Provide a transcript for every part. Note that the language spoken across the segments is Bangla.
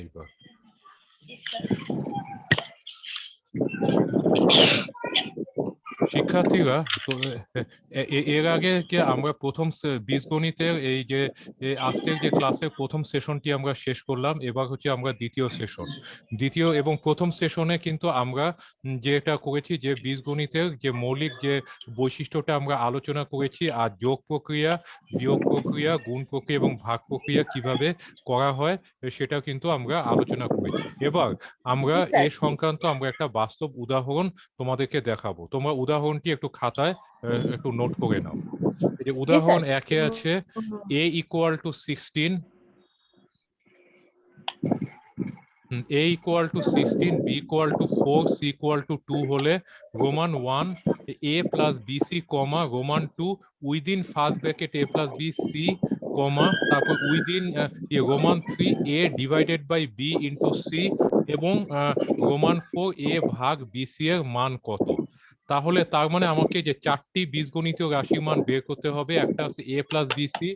এইবার শিক্ষার্থীরা এর আগে যে আমরা প্রথম বীজগণিতের এই যে আজকের যে ক্লাসের প্রথম সেশনটি আমরা শেষ করলাম, এবার হচ্ছে আমরা দ্বিতীয় সেশন। দ্বিতীয় এবং প্রথম সেশনে কিন্তু আমরা যেটা করেছি যে বীজগণিতের যে মৌলিক যে বৈশিষ্ট্যটা আমরা আলোচনা করেছি, আর যোগ প্রক্রিয়া, বিয়োগ প্রক্রিয়া, গুণ প্রক্রিয়া এবং ভাগ প্রক্রিয়া কিভাবে করা হয় সেটা কিন্তু আমরা আলোচনা করেছি। এবার আমরা এ সংক্রান্ত আমরা একটা বাস্তব উদাহরণ তোমাদেরকে দেখাবো। তোমরা উদাহরণটি একটু খাতায় একটু নোট করে নাও। এই যে উদাহরণ একে আছে a equal to 16, a equal to 16, b equal to 4, c equal to 2 হলে রোমান 1 a plus bc কমা Roman 2 within first bracket a plus b c কমা তারপর within Roman 3 a divided by b into c এবং রোমান 4 a ভাগ bc এর মান কত। তাহলে তার মানে আমাকে যে চারটি বীজগণিতীয় রাশির মান বের করতে হবে। একটা আছে a প্লাস বিসি,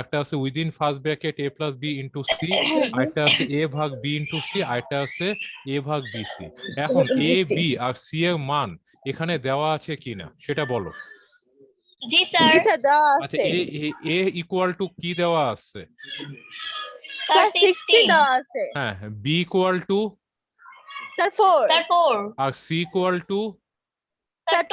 একটা আছে within first bracket a plus B into C, আরেকটা আছে a ভাগ b ইন্টু সি, আরেকটা আছে a ভাগ বিসি। এখন a b আর c এর মান এখানে দেওয়া আছে কিনা সেটা বলো। জি স্যার। জি স্যার দেওয়া আচ্ছা, আছে। a ইকুয়াল টু কি দেওয়া আছে? স্যার 60 দেওয়া আছে। হ্যাঁ, b equal to sir 4। Sir 4। আর c ইকুয়াল টু স্যার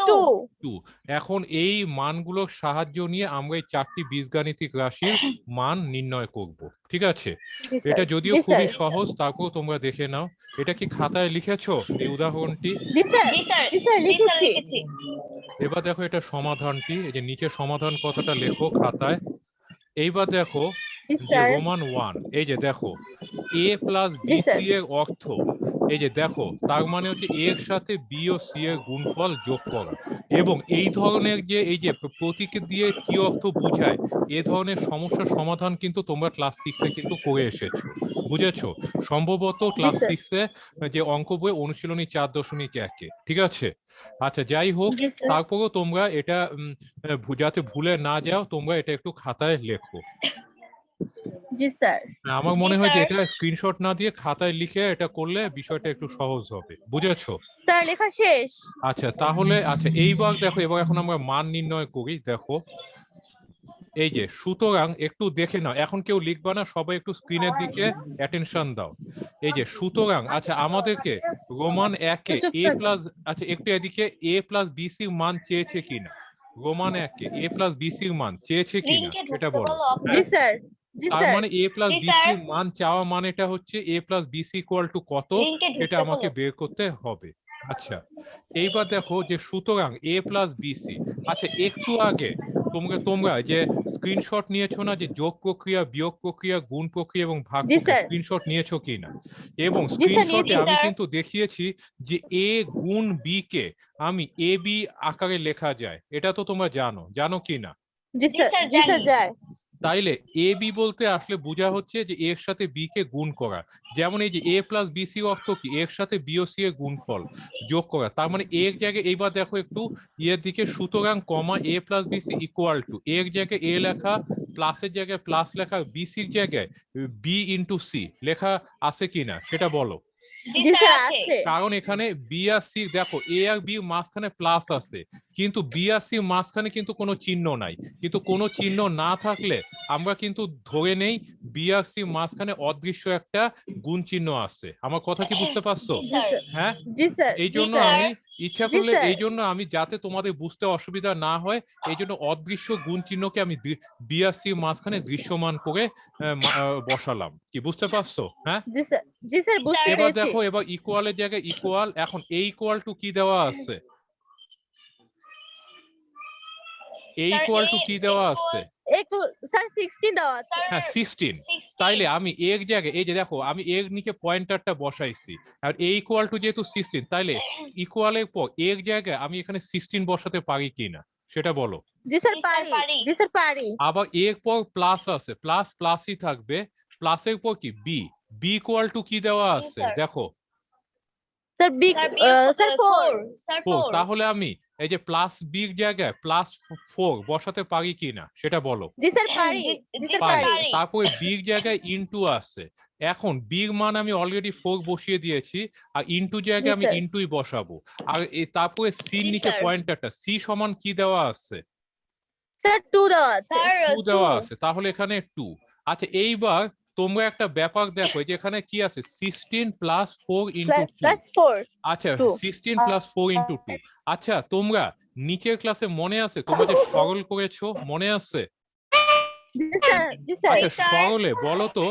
2। এখন এই মানগুলোর সাহায্য নিয়ে আমরা এই চারটি বীজগাণিতিক রাশির মান নির্ণয় করব। ঠিক আছে, এটা যদিও খুবই সহজ, তারপর তোমরা দেখে নাও। এটা কি খাতায় লিখেছো এই উদাহরণটি? জি স্যার। জি স্যার লিখেছি। এবার দেখো এটা সমাধানটি, এই যে নিচে সমাধান কথাটা লেখো খাতায়। এইবার দেখো যে রোমান 1, এই যে দেখো a প্লাস বিসি এর অর্থ, এই যে দেখো তার মানে হচ্ছে a এর সাথে বি ও সি এর গুণফল যোগ করা। এবং এই ধরনের যে এই যে প্রতীক দিয়ে কি অর্থ বুঝায়, এ ধরনের সমস্যার সমাধান কিন্তু তোমরা ক্লাস 6-এ কিন্তু করে এসেছো, বুঝেছো সম্ভবত ক্লাস 6-এ যে অঙ্ক বই অনুশীলনী 4.1-এ। ঠিক আছে, আচ্ছা যাই হোক, তারপরেও তোমরা এটা যাতে ভুলে না যাও তোমরা এটা একটু খাতায় লেখো। জি স্যার। আমার মনে হয় যে এটা স্ক্রিনশট না দিয়ে খাতায় লিখে এটা করলে বিষয়টা একটু সহজ হবে, বুঝেছো? স্যার লেখা শেষ। আচ্ছা তাহলে আচ্ছা এইবার দেখো, এবার এখন আমরা মান নির্ণয় করি। দেখো এই যে সুতরাং একটু দেখে নাও, এখন কেউ লিখবা না, সবাই একটু স্ক্রিনের দিকে অ্যাটেনশন দাও। এই যে সুতরাং আচ্ছা আমাদেরকে রোমান 1-এ a প্লাস, আচ্ছা একটু এদিকে a প্লাস বিসির মান চেয়েছে কিনা, রোমান 1-এ a প্লাস বিসির মান চেয়েছে কিনা সেটা বলো। জি স্যার। তার মানে a প্লাস বিসি মান চাওয়া মানেটা হচ্ছে a plus BC equal to কত, সেটা আমাকে বের করতে হবে। আচ্ছা এইবার দেখো যে সুতরাং a প্লাস বিসি, আচ্ছা একটু আগে তোমরা যে স্ক্রিনশট নিয়েছো না, যে যোগ প্রক্রিয়া, বিয়োগ প্রক্রিয়া, গুণ প্রক্রিয়া এবং ভাগ প্রক্রিয়া, স্ক্রিনশট নিয়েছো কিনা? এবং স্ক্রিনশটে আমি কিন্তু দেখিয়েছি যে a গুণ b কে আমি a b আকারে লেখা যায়, এটা তো তোমরা জানো কিনা? জি স্যার। জি স্যার যায়। তাইলে এ বি বলতে আসলে বোঝা হচ্ছে যে এর সাথে বি কে গুণ করা। যেমন এই যে এ প্লাস বিসি অর্থ কি, এর সাথে বি ও সি এর গুণফল যোগ করা। তার মানে এর জায়গায় এইবার দেখো একটু এর দিকে, সুতরাং কমা এ প্লাস বিসি ইকুয়াল টু, এর জায়গায় এ লেখা, প্লাসের জায়গায় প্লাস লেখা, বিসির জায়গায় বি ইন্টু সি লেখা আছে কিনা সেটা বলো। জি স্যার আছে। কারণ এখানে বি আর সি, দেখো এ আর বি মাঝখানে প্লাস আছে, কিন্তু বি আর সি মাঝখানে কিন্তু কোনো চিহ্ন নাই। কিন্তু কোনো চিহ্ন না থাকলে আমরা কিন্তু ধরে নেই বি আর সি মাঝখানে অদৃশ্য একটা গুণ চিহ্ন আছে। আমার কথা কি বুঝতে পারছো? হ্যাঁ, এই জন্য আমি ইচ্ছা করলে, এই জন্য আমি যাতে তোমাদের বুঝতে অসুবিধা না হয়, এই জন্য অদৃশ্য গুণ চিহ্নকে আমি বি আর সি মাঝখানে দৃশ্যমান করে বসালাম। কি বুঝতে পারছো? হ্যাঁ জি স্যার। জি স্যার বুঝতে পেরেছি। এবার দেখো, এবার ইকুয়ালের জায়গায় ইকুয়াল, এখন এ ইকুয়াল টু কি দেওয়া আছে, এ ইকুয়াল টু কি দেওয়া আছে? স্যার 16 দেওয়া আছে। হ্যাঁ 16। তাইলে আমি এর জায়গায়, এই যে দেখো আমি এর নিচে পয়েন্টারটা বসাইছি, আর এ ইকুয়াল টু যেহেতু 16, তাইলে ইকুয়ালের পর এর জায়গায় আমি এখানে 16 বসাতে পারি কিনা সেটা বলো। জি স্যার পারি। জি স্যার পারি। আবার এর পর প্লাস আছে, প্লাস প্লাসই থাকবে, প্লাসের পর কি বি, বি ইকুয়াল টু কি দেওয়া আছে দেখো। Sir B sir 4। তাহলে আমি এই যে প্লাস বির জায়গায় +4 বসাতে পারি কিনা সেটা বলো। জি স্যার পারি। জি স্যার পারি। পারি। তারপরে বির জায়গায় ইনটু আসছে, এখন বির মান আমি অলরেডি 4 বসিয়ে দিয়েছি, আর ইনটু জায়গায় আমি স্যার। ইনটুই বসাবো। আর তারপরে সির নিচে পয়েন্টারটা সি সমান কি দেওয়া আছে? স্যার 2 দেওয়া আছে। 2 দেওয়া আছে, তাহলে এখানে 2। আচ্ছা এইবার তোমরা একটা ব্যাপার দেখো, এই যে এখানে কি আছে 16 + 4 × 2। +4 আচ্ছা 2 16 + 4 × 2। আচ্ছা তোমরা নিচের ক্লাসে মনে আছে তোমরা যে সরল করেছো, মনে আছে? জি স্যার। জি স্যার। আচ্ছা সরলে বলো তো,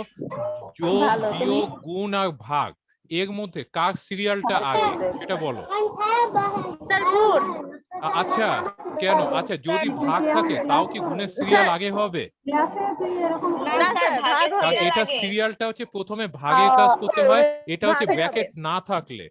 যোগ বিয়োগ গুণ আর ভাগ এর মধ্যে কার সিরিয়ালটা আগে সেটা বলো। স্যার গুণ। আচ্ছা কেন? আচ্ছা যদি ভাগ থাকে তাও কি গুণের সিরিয়াল আগে হবে? না স্যার ভাগ কারণ হবে। এটা সিরিয়ালটা হচ্ছে প্রথমে ভাগের কাজ করতে হয়, এটা হচ্ছে ভাগ হবে। ব্র্যাকেট না থাকলে।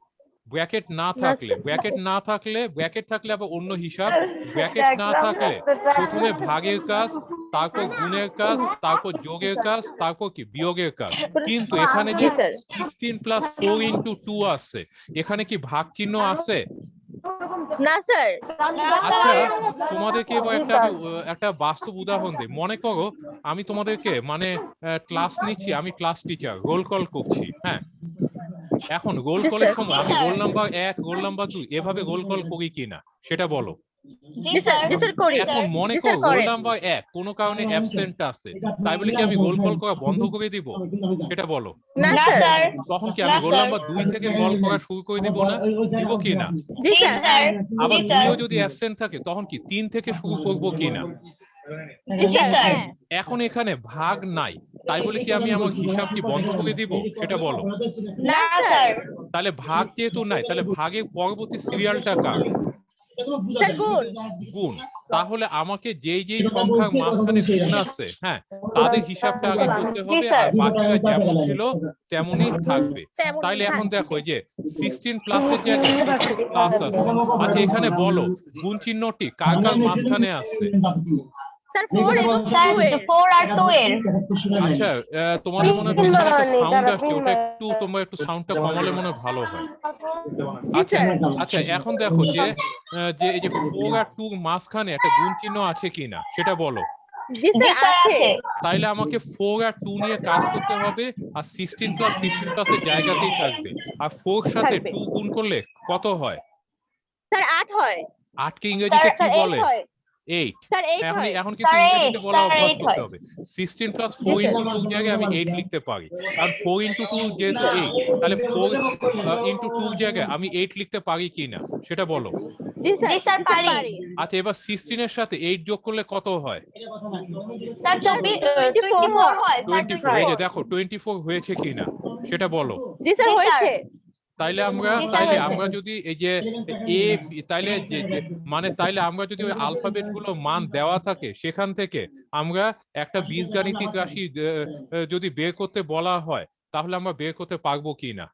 ব্র্যাকেট না থাকলে ব্র্যাকেট থাকলে আবার অন্য হিসাব। ব্র্যাকেট না থাকলে প্রথমে ভাগের কাজ, তারপর গুণের কাজ, তারপর যোগের কাজ, তারপর কি বিয়োগের কাজ। কিন্তু এখানে যে জি স্যার। 16 + 4 × 2 আছে, এখানে কি ভাগ চিহ্ন আছে? না স্যার। আচ্ছা তোমাদেরকে এবার একটা বাস্তব উদাহরণ দিই। মনে করো আমি তোমাদেরকে মানে ক্লাস নিচ্ছি, আমি ক্লাস টিচার, রোল কল করছি, হ্যাঁ। এখন রোল জি কলের স্যার। সময় আমি রোল নাম্বার 1, রোল নাম্বার 2 এভাবে রোল কল করি কিনা সেটা বলো। জি স্যার। জি স্যার করি। এখন মনে জি করো স্যার রোল করেন। নাম্বার 1 কোনো কারণে অ্যাবসেন্ট আছে, তাই বলে কি আমি রোল কল করা বন্ধ করে দিব সেটা বলো। না স্যার। তখন কি আমি রোল নাম্বার 2 থেকে কল করা শুরু করে দিব না? দিব কি না? জি স্যার। হ্যাঁ। আবার 2ও যদি অ্যাবসেন্ট থাকে তখন কি 3 থেকে শুরু করব কিনা? জি স্যার। হ্যাঁ। এখন এখানে ভাগ নাই, তাই বলে কি আমি আমার হিসাব কি বন্ধ করে দিব সেটা বলো। না স্যার। তাহলে ভাগ যেহেতু নাই, তাহলে ভাগের পরবর্তী সিরিয়ালটা কার? স্যার গুণ। গুণ। তাহলে আমাকে যেই সংখ্যার মাঝখানে গুণ আছে, হ্যাঁ, তাদের হিসাবটা আগে করতে হবে, আর বাকিরা যেমন ছিল তেমনই থাকবে। তেমনই তাইলে এখন থাকবে। দেখো এই যে 16 প্লাসের জায়গায় 16 প্লাস আছে। আচ্ছা এখানে বলো গুণ চিহ্নটি কার কার মাঝখানে আছে? স্যার 4 এবং 2 এর। 4 আর 2 এর। আচ্ছা তোমাদের মনে হয় পিছনে একটা সাউন্ড আসছে, ওটা একটু তোমরা একটু সাউন্ডটা কমালে মনে হয় ভালো হয়। জি আচ্ছা স্যার। আচ্ছা এখন দেখো যে এই যে 4 আর 2 মাঝখানে একটা গুণ চিহ্ন আছে কিনা সেটা বলো। জি স্যার আছে। তাইলে আমাকে 4 আর 2 নিয়ে কাজ করতে হবে, আর 16 + 16 এর জায়গাতেই থাকবে। আর 4 সাথে থাকবে। 2 গুণ করলে কত হয়? স্যার 8 হয়। 8 কে ইংরেজিতে কি স্যার 8 বলে? হয়। 8। স্যার 8 এখন হয়। এখন কিন্তু ইংরেজিতে বলা স্যার, অভ্যাস 8 করতে হয়। হবে। 16 + জি 4 স্যার। × 2 জায়গায় আমি 8 লিখতে পারি, কারণ 4 × 2 যেহেতু 8, তাহলে 4 × 2 জায়গায় আমি 8 লিখতে পারি কিনা সেটা বলো। জি স্যার। জি স্যার, জি স্যার পারি। পারি। আচ্ছা এবার 16 এর সাথে 8 যোগ করলে কত হয়? স্যার 24 হয়। 24 হয়। স্যার 24। এই যে দেখো 24 হয়েছে কিনা সেটা বলো। জি স্যার জি, স্যার। হয়েছে। তাইলে জি, স্যার, হয়েছে। আমরা যদি এই যে তাইলে মানে তাইলে আমরা যদি ওই আলফাবেট গুলো মান দেওয়া থাকে সেখান থেকে আমরা একটা বীজগাণিতিক রাশি যদি বের করতে বলা হয়, তাহলে আমরা বের করতে পারবো কিনা?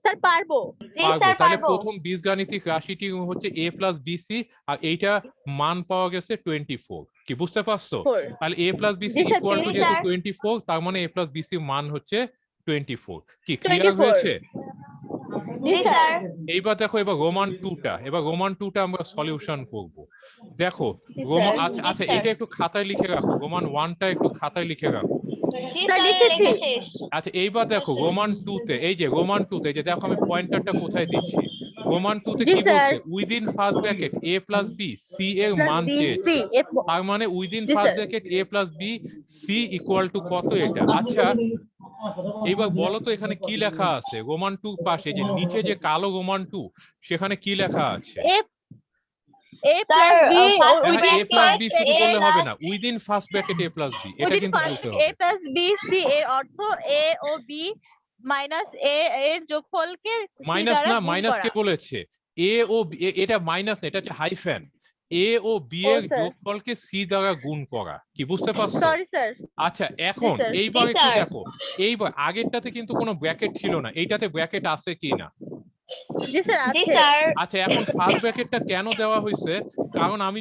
স্যার পারবো। জি পারবো। স্যার, তাহলে পারবো। প্রথম বীজগাণিতিক রাশিটি হচ্ছে a + bc, আর এইটা মান পাওয়া গেছে 24। কি বুঝতে পারছো? 4। তাহলে a + bc জি স্যার ইকুয়াল টু জি, যেহেতু স্যার। 24, তার মানে a + bc মান হচ্ছে 24। কি ক্লিয়ার 24। হয়েছে? জি জি স্যার। স্যার। এইবার দেখো এবার রোমান 2টা আমরা সলিউশন করব। দেখো জি রোমান স্যার। আচ্ছা জি, আচ্ছা স্যার। এটা একটু খাতায় লিখে রাখো, রোমান 1টা একটু খাতায় লিখে রাখো। জি স্যার স্যার, লিখেছি। লেখা শেষ। আচ্ছা এইবার দেখো রোমান 2তে এই যে রোমান 2তে যে দেখো আমি পয়েন্টারটা কোথায় দিচ্ছি। রোমান 2তে জি কি স্যার। বলছে? Within first bracket a + b c এর প্লাস মান বি চেয়েছে। সি তার মানে within G first sir. Bracket a + b c equal to কত এটা? আচ্ছা এইবার বলো তো এখানে কি লেখা আছে রোমান 2 পাশে যে নিচে যে কালো রোমান 2, সেখানে কি লেখা আছে? এ এ স্যার, প্লাস বি ফার্স্ট এখানে a উইদিন + b ফার্স্ট শুধু a বললে হবে প্লাস না, within first bracket a + b এটা উইদিন কিন্তু ফার্স্ট বলতে এ হবে। প্লাস বি সি এর অর্থ এ ও বি মাইনাস এ এর যোগফলকে সি মাইনাস দ্বারা না, গুণ মাইনাস কে করা। বলেছে? এ ও এটা মাইনাস না, এটা হচ্ছে হাইফেন। এ ও বি ও এর স্যার। যোগফলকে সি দ্বারা গুণ করা। কি বুঝতে পারছো? Sorry sir. আচ্ছা জি এখন স্যার। এইবার জি, একটু স্যার। দেখো, এইবার আগেরটাতে কিন্তু কোনো ব্র্যাকেট ছিল না, এইটাতে ব্র্যাকেট আছে কিনা? জি স্যার জি আছে। স্যার। আচ্ছা এখন ফার্স্ট ব্র্যাকেটটা কেন দেওয়া হয়েছে? কারণ আমি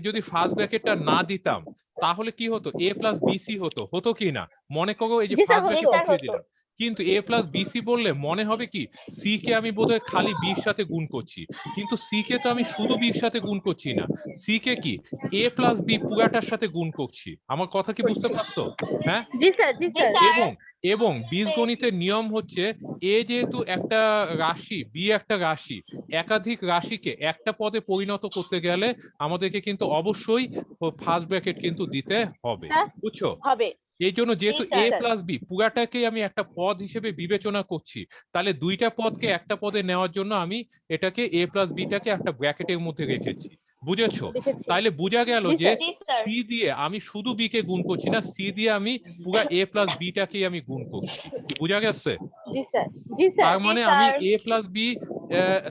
যদি ফার্স্ট ব্র্যাকেটটা না দিতাম তাহলে কি হতো? a + bc হতো কি না? মনে করো এই যে জি স্যার ফার্স্ট জি ব্র্যাকেট হতো। স্যার, উঠিয়ে হতো। দিলাম, কিন্তু এ প্লাস বিসি বললে মনে হবে কি সি কে আমি বোধহয় খালি বির সাথে গুণ করছি, কিন্তু সি কে তো আমি শুধু বির সাথে গুণ করছি না, সি কে কি এ প্লাস বি পুরাটার সাথে গুণ করছি। আমার কথা কি বুঝতে পারছো? হ্যাঁ, জি স্যার, জি জি স্যার। স্যার। এবং এবং বীজগণিতের নিয়ম হচ্ছে এ যেহেতু একটা রাশি, বি একটা রাশি, একাধিক রাশিকে একটা পদে পরিণত করতে গেলে আমাদেরকে কিন্তু অবশ্যই ফার্স্ট ব্র্যাকেট কিন্তু দিতে হবে, স্যার বুঝছো? হবে। এই জন্য যেহেতু জি, স্যার। এ প্লাস বি পুরাটাকে আমি একটা পদ হিসেবে বিবেচনা করছি, তাহলে দুইটা পদকে একটা পদে নেওয়ার জন্য আমি এটাকে এ প্লাস বিটাকে একটা ব্র্যাকেটের মধ্যে রেখেছি, বুঝেছো? লিখেছি। তাইলে বোঝা গেল জি যে স্যার। জি স্যার। সি দিয়ে আমি শুধু বি কে গুণ করছি না, সি দিয়ে আমি পুরা এ প্লাস বিটাকেই আমি গুণ করছি, কি বোঝা গেছে? জি স্যার, জি স্যার। তার মানে জি, আমি স্যার। এ প্লাস বি,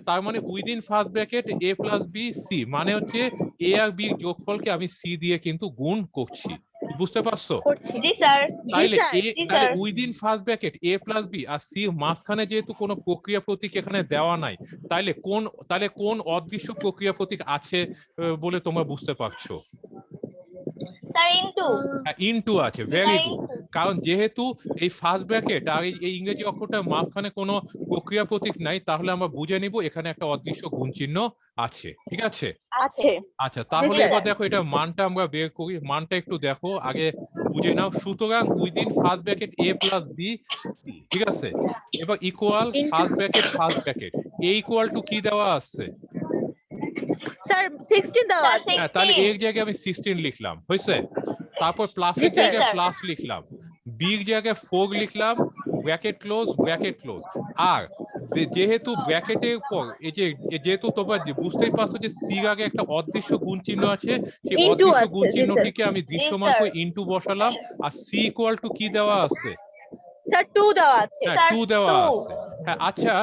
তার মানে উইদিন ফার্স্ট ব্র্যাকেট এ প্লাস বি সি, মানে হচ্ছে এ আর বি যোগফলকে আমি সি দিয়ে কিন্তু গুণ করছি, বুঝতে পারছো? করছি। জি স্যার। জি তাইলে স্যার। জি তাহলে স্যার। উইদিন ফার্স্ট ব্র্যাকেট এ প্লাস বি আর সি মাঝখানে যেহেতু কোনো প্রক্রিয়া প্রতীক এখানে দেওয়া নাই, তাহলে কোন অদৃশ্য প্রক্রিয়া প্রতীক আছে বলে তোমরা বুঝতে পারছো? Sir into. ইনটু আছে, ভেরি স্যার গুড। ইনটু। কারণ যেহেতু এই ফার্স্ট ব্র্যাকেট আর এই ইংরেজি অক্ষরটার মাঝখানে কোনো প্রক্রিয়া প্রতীক নাই, তাহলে আমরা বুঝে নিব এখানে একটা অদৃশ্য গুণ চিহ্ন আছে, ঠিক আছে? আছে। আছে। আচ্ছা, তাহলে স্যার। এবার দেখো এটা মানটা আমরা বের করি, মানটা একটু দেখো আগে বুঝে নাও। সুতরাং উইদিন ফার্স্ট ব্র্যাকেট এ প্লাস বি সি, ঠিক আছে? এবার equal Into first bracket A equal to কি দেওয়া আছে? স্যার 16 দেওয়া স্যার আছে। হ্যাঁ, তাহলে 16। এর জায়গায় আমি 16 লিখলাম, হয়েছে? তারপর জি প্লাসের স্যার। জায়গায় স্যার। প্লাস লিখলাম, বির জায়গায় 4 লিখলাম, ব্র্যাকেট ক্লোজ। আর যেহেতু ব্র্যাকেটের পর এই যে যেহেতু তোমরা বুঝতেই পারছো যে সির আগে একটা অদৃশ্য গুণ চিহ্ন আছে, সেই Into অদৃশ্য আছে, গুণ জি স্যার। চিহ্নটিকে আমি জি দৃশ্যমান স্যার। করে ইনটু বসালাম। আর সি ইকুয়াল টু কি দেওয়া আছে? স্যার 2 দেওয়া আছে। হ্যাঁ, স্যার 2 দেওয়া 2। আছে। হ্যাঁ, আচ্ছা,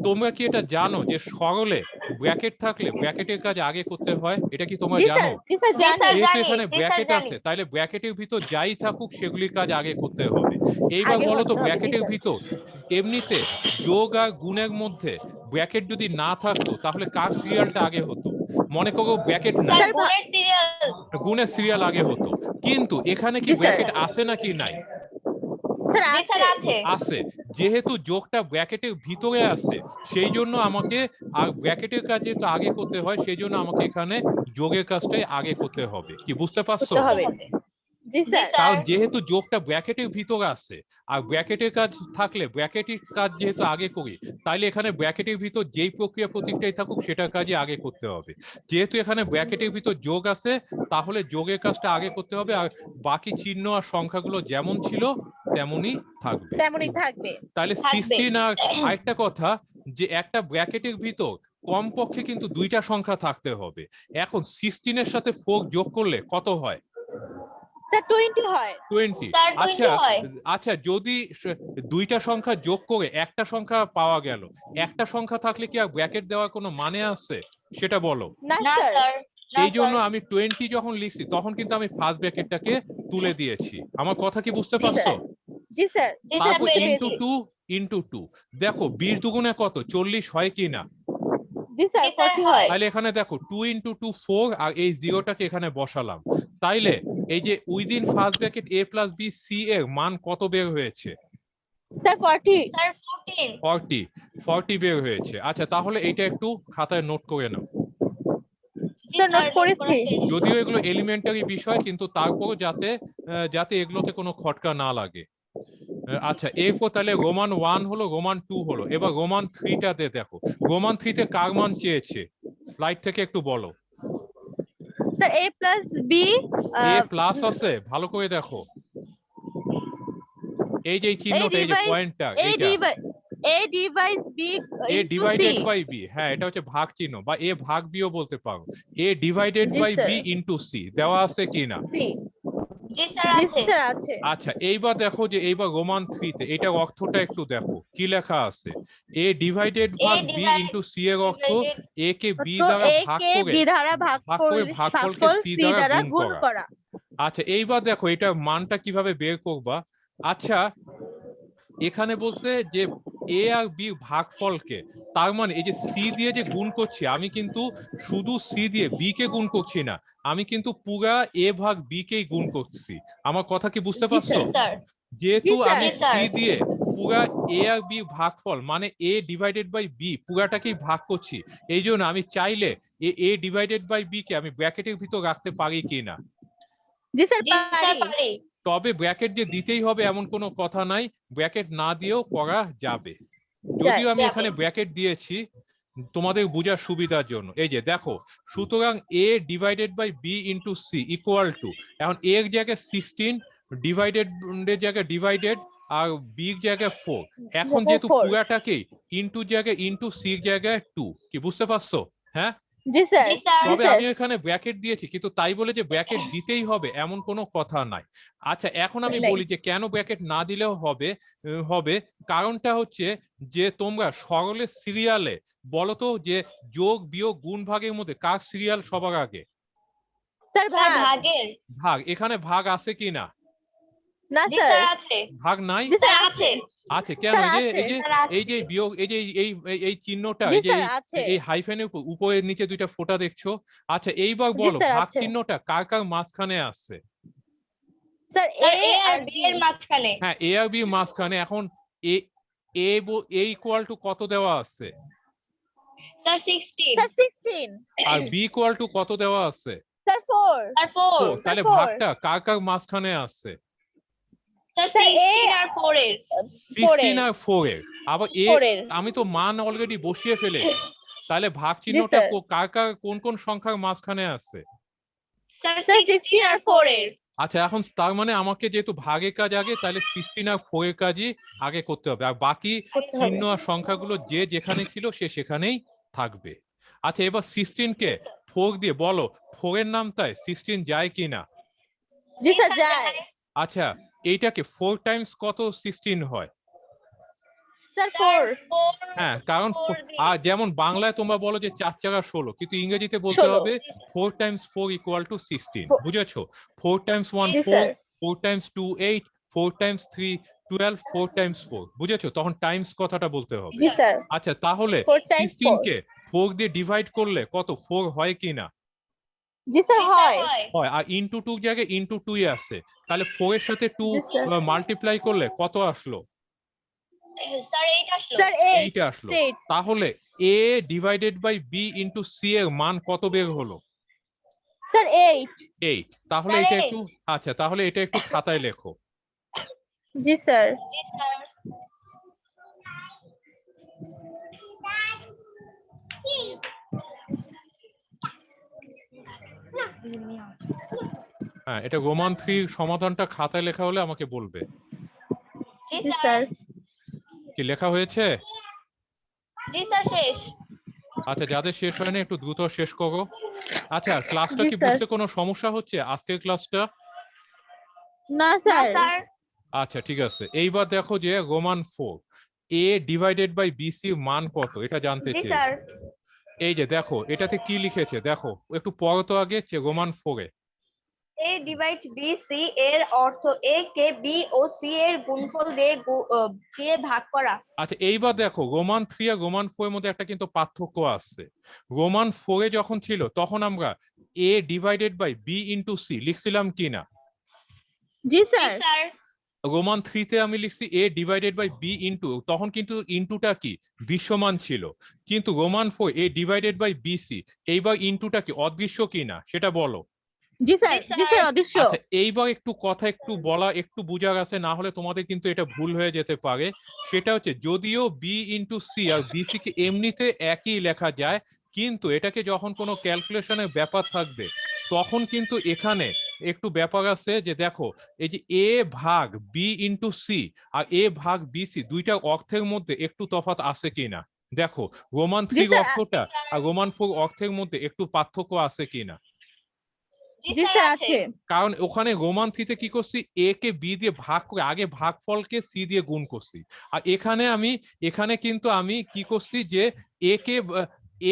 তোমরা কি এটা জানো যে সরলে ব্র্যাকেট থাকলে ব্র্যাকেটের কাজ আগে করতে হয়? এটা কি তোমরা জি জানো? স্যার, জি স্যার জি জানি। স্যার যেহেতু জানি। এখানে জি স্যার ব্র্যাকেট জানি। আছে, তাহলে ব্র্যাকেটের ভিতর যাই থাকুক সেগুলির কাজ আগে করতে হবে। এইবার আগে বলো তো করতে হবে, জি ব্র্যাকেটের স্যার। ভিতর এমনিতে যোগ আর গুণের মধ্যে ব্র্যাকেট যদি না থাকতো তাহলে কার সিরিয়ালটা আগে হতো? মনে করো ব্র্যাকেট নাই, স্যার স্যার গুণের সিরিয়াল। গুণের সিরিয়াল আগে হতো, কিন্তু এখানে কি জি স্যার। ব্র্যাকেট আছে নাকি নাই? স্যার জি আছে। স্যার আছে। আছে। যেহেতু যোগটা ব্র্যাকেটের ভিতরে আছে, সেই জন্য আমাকে আর ব্র্যাকেটের কাজ যেহেতু আগে করতে হয়, সেই জন্য আমাকে এখানে যোগের কাজটাই আগে করতে হবে, কি বুঝতে পারছো? করতে হবে। জি জি স্যার। স্যার। কারণ যেহেতু যোগটা ব্র্যাকেটের ভিতরে আছে, আর ব্র্যাকেটের কাজ থাকলে ব্র্যাকেটের কাজ যেহেতু আগে করি, তাইলে এখানে ব্র্যাকেটের ভিতর যেই প্রক্রিয়া প্রতীকটাই থাকুক সেটার কাজই আগে করতে হবে। যেহেতু এখানে ব্র্যাকেটের ভিতর যোগ আছে, তাহলে যোগের কাজটা আগে করতে হবে, আর বাকি চিহ্ন আর সংখ্যাগুলো যেমন ছিল তেমনই থাকবে। তেমনই থাকবে। তাহলে থাকবে। 16 আর আরেকটা কথা, যে একটা ব্র্যাকেটের ভিতর কমপক্ষে কিন্তু দুইটা সংখ্যা থাকতে হবে। এখন 16 এর সাথে 4 যোগ করলে কত হয়? স্যার 20 হয়। 20। স্যার 20 আচ্ছা, হয়। আচ্ছা, যদি দুইটা সংখ্যা যোগ করে একটা সংখ্যা পাওয়া গেল, একটা সংখ্যা থাকলে কি আর ব্র্যাকেট দেওয়ার কোনো মানে আছে? সেটা বলো। না না স্যার। স্যার। না এই জন্য স্যার। আমি 20 যখন লিখছি তখন কিন্তু আমি ফার্স্ট ব্র্যাকেটটাকে তুলে দিয়েছি। আমার কথা কি বুঝতে জি পারছো? স্যার। জি স্যার। জি স্যার তারপর বুঝতে ইন্টু পেরেছি। 2 ইন্টু 2, দেখো 20 দুগুণে কত? 40 হয় কি না? জি স্যার জি স্যার 40 হয়। হয়। তাহলে এখানে দেখো 2 ইন্টু 2 4, আর এই জিরোটাকে এখানে বসালাম। তাইলে এই যে উইদিন ফার্স্ট ব্র্যাকেট এ প্লাস বি সি এর মান কত বের হয়েছে? স্যার 40। স্যার 14। 40 বের হয়েছে। আচ্ছা, তাহলে এইটা একটু খাতায় নোট করে নাও। জি স্যার নোট স্যার করেছি। যদিও এগুলো এলিমেন্টারি বিষয়, কিন্তু তারপরও যাতে এগুলোতে কোনো খটকা না লাগে। আচ্ছা, এরপর তাহলে রোমান 1 হলো, রোমান 2 হলো, এবার রোমান 3টাতে দেখো। রোমান 3তে কার মান চেয়েছে? স্লাইড থেকে একটু বলো। Sir a plus B. A plus আছে, ভালো করে দেখো। এই যে চিহ্নটা, এই যে পয়েন্টটা, a এইটা divides b A into c। Divided by B. হ্যাঁ, এটা হচ্ছে ভাগ চিহ্ন, বা এ ভাগ বিও বলতে পারো। এ ডিভাইডেড জি by sir. B into C দেওয়া আছে কিনা? c। জি স্যার জি আছে। স্যার আছে। আচ্ছা, এইবার দেখো যে এইবার রোমান 3তে এটার অর্থটা একটু দেখো কি লেখা আছে। এ ডিভাইডেড A ভাগ বি divide- ইনটু সি এর অর্থ divided এ কে বি তো দ্বারা a ভাগ কে করে b দ্বারা ভাগফলকে ভাগফল সি c দ্বারা গুণ করা। করা। আচ্ছা, এইবার দেখো এটার মানটা কিভাবে বের করবা। আচ্ছা, এখানে বলছে যে এ আর বি ভাগফলকে, তার মানে এই যে সি দিয়ে যে গুণ করছি, আমি কিন্তু শুধু সি দিয়ে বি কে গুণ করছি না, আমি কিন্তু পুরা এ ভাগ বি কেই গুণ করছি। আমার কথা কি বুঝতে জি পারছো? স্যার। স্যার। যেহেতু জি স্যার। আমি জি স্যার। সি দিয়ে পুরা এ আর বি ভাগফল মানে এ ডিভাইডেড বাই বি পুরাটাকেই ভাগ করছি, এই জন্য আমি চাইলে এ ডিভাইডেড বাই বি কে আমি ব্র্যাকেটের ভিতর রাখতে পারি কিনা? জি স্যার জি স্যার পারি। পারি। তবে ব্র্যাকেট যে দিতেই হবে এমন কোনো কথা নাই, ব্র্যাকেট না দিয়েও করা যাবে। যদিও আমি যাবে। এখানে ব্র্যাকেট দিয়েছি তোমাদের বোঝার সুবিধার জন্য। এই যে দেখো, সুতরাং A divided by B into C equal to, এখন এর জায়গায় 16 ডিভাইডেড এর জায়গায় ডিভাইডেড আর বির জায়গায় 4, এখন যেহেতু 4 পুরাটাকেই ইন্টু জায়গায় ইন্টু সির জায়গায় 2, কি বুঝতে পারছো? হ্যাঁ, জি স্যার জি স্যার। জি তবে স্যার আমি এখানে ব্র্যাকেট দিয়েছি, কিন্তু তাই বলে যে ব্র্যাকেট দিতেই হবে এমন কোনো কথা নাই। আচ্ছা, এখন আমি নাই। বলি যে কেন ব্র্যাকেট না দিলেও হবে কারণটা হচ্ছে যে তোমরা সরলের সিরিয়ালে বলো তো যে যোগ বিয়োগ গুণ ভাগের মধ্যে কার সিরিয়াল সবার আগে? স্যার স্যার ভাগ। ভাগের। ভাগ। এখানে ভাগ আছে কি না? না জি স্যার। স্যার আছে। ভাগ নাই? জি স্যার স্যার আছে। আছে। আছে কেন? স্যার এই যে আছে। এই যে স্যার আছে। এই যে বিয়োগ, এই যে এই চিহ্নটা, জি এই যে স্যার আছে। এই হাইফেনের উপরে নিচে দুইটা ফোঁটা দেখছো। আচ্ছা, এইবার জি বলো স্যার ভাগ আছে। চিহ্নটা কার কার মাঝখানে আসছে? স্যার স্যার এ এ আর আর বি বি। এর মাঝখানে। হ্যাঁ, এ আর বি মাঝখানে। এখন এ এ ইকুয়াল টু কত দেওয়া আছে? স্যার 16। স্যার 16। আর বি ইকুয়াল টু কত দেওয়া আছে? স্যার 4। স্যার 4। তাহলে 4 ভাগটা কার কার মাঝখানে আসছে? স্যার স্যার এ 16 আর 4 এর। 16 আর 4 এর। আবার এ 4 এর। আমি তো মান অলরেডি বসিয়ে ফেলেছি, তাহলে ভাগ জি চিহ্নটা স্যার। কার কার কোন কোন সংখ্যার মাঝখানে আছে? স্যার স্যার 16 আর 4 এর। আচ্ছা, এখন তার মানে আমাকে যেহেতু ভাগের কাজ আগে, তাহলে 16 আর 4 এর কাজই আগে করতে হবে, আর বাকি করতে হবে। চিহ্ন আর সংখ্যাগুলো যে যেখানে ছিল সে সেখানেই থাকবে। আচ্ছা, এবার 16 কে 4 দিয়ে বলো 4 এর নাম তাই 16 যায় কিনা? জি স্যার যায়। আচ্ছা, এইটাকে 4 টাইমস কত 16 হয়? Sir sir 4। 4। হ্যাঁ, কারণ আর যেমন বাংলায় তোমরা বলো যে 4 চাকা 16, কিন্তু ইংরেজিতে বলতে 16 হবে 4 টাইমস 4 ইকুয়াল টু 16। বুঝেছো? 4 টাইমস 1 জি 4, স্যার। 4 Times 2 8, 4 Times 3 12, 4 Times 4। বুঝেছো? তখন টাইমস কথাটা বলতে হবে। জি স্যার। আচ্ছা, তাহলে 4 টাইমস 16 4। কে 4 দিয়ে ডিভাইড করলে কত 4 হয় কিনা? জি স্যার হয়। হয়। আর ইনটু 2 জায়গায় ইনটু 2 ই আসছে, তাহলে 4 এর সাথে 2 জি স্যার। মাল্টিপ্লাই করলে কত আসলো? স্যার 8 আসলো। স্যার 8 আসলো। 8। তাহলে a divided by b into c এর মান কত বের হলো? স্যার 8। 8। তাহলে স্যার এটা 8। একটু, আচ্ছা তাহলে এটা একটু খাতায় লেখো। জি স্যার। জি স্যার। হ্যাঁ, এটা রোমান 3 সমাধানটা খাতায় লেখা হলে আমাকে বলবে। জি জি স্যার। স্যার। কি লেখা হয়েছে? জি স্যার শেষ। আচ্ছা, যাদের শেষ হয়নি একটু দ্রুত শেষ করো। আচ্ছা, ক্লাসটা জি কি স্যার। বুঝতে কোনো সমস্যা হচ্ছে আজকের ক্লাসটা? না না স্যার। স্যার। আচ্ছা, ঠিক আছে। এইবার দেখো যে Roman 4 a divided by bc মান কত এটা জানতে জি চেয়েছে। স্যার। এই যে দেখো এটাতে কি লিখেছে, দেখো একটু পড়ো তো আগে Roman 4 A. a divide B C এর অর্থ a K b O c এর গুণফল দিয়ে ভাগ করা। আচ্ছা, এইবার দেখো রোমান 3 আর রোমান 4 এর মধ্যে একটা কিন্তু পার্থক্য আসছে। রোমান 4 এ যখন ছিল তখন আমরা a divided by b into c লিখছিলাম কিনা? জি জি স্যার। স্যার। রোমান 3 তে আমি লিখছি a divided by b into, তখন কিন্তু ইন্টুটা কি দৃশ্যমান ছিল, কিন্তু Roman 4 a divided by bc, এইবার ইন্টুটা কি অদৃশ্য কিনা সেটা বলো। জি স্যার। জি জি স্যার। স্যার অদৃশ্য। আচ্ছা, এইবার একটু কথা একটু বলা একটু বুঝার আছে, না হলে তোমাদের কিন্তু এটা ভুল হয়ে যেতে পারে। সেটা হচ্ছে যদিও বি ইন্টু সি আর বিসি কে এমনিতে একই লেখা যায়, কিন্তু এটাকে যখন কোনো ক্যালকুলেশনের ব্যাপার থাকবে তখন কিন্তু এখানে একটু ব্যাপার আছে যে দেখো এই যে এ ভাগ বি ইন্টু সি আর এ ভাগ বিসি দুইটা অর্থের মধ্যে একটু তফাৎ আছে কিনা। দেখো রোমান জি 3 স্যার। অর্থটা আর রোমান 4 অর্থের মধ্যে একটু পার্থক্য আছে কিনা। জি স্যার আছে। কারণ ওখানে রোমান 3 তে কি করছি, এ কে বি দিয়ে ভাগ করে আগে ভাগফলকে সি দিয়ে গুণ করছি, আর এখানে কিন্তু আমি কি করছি যে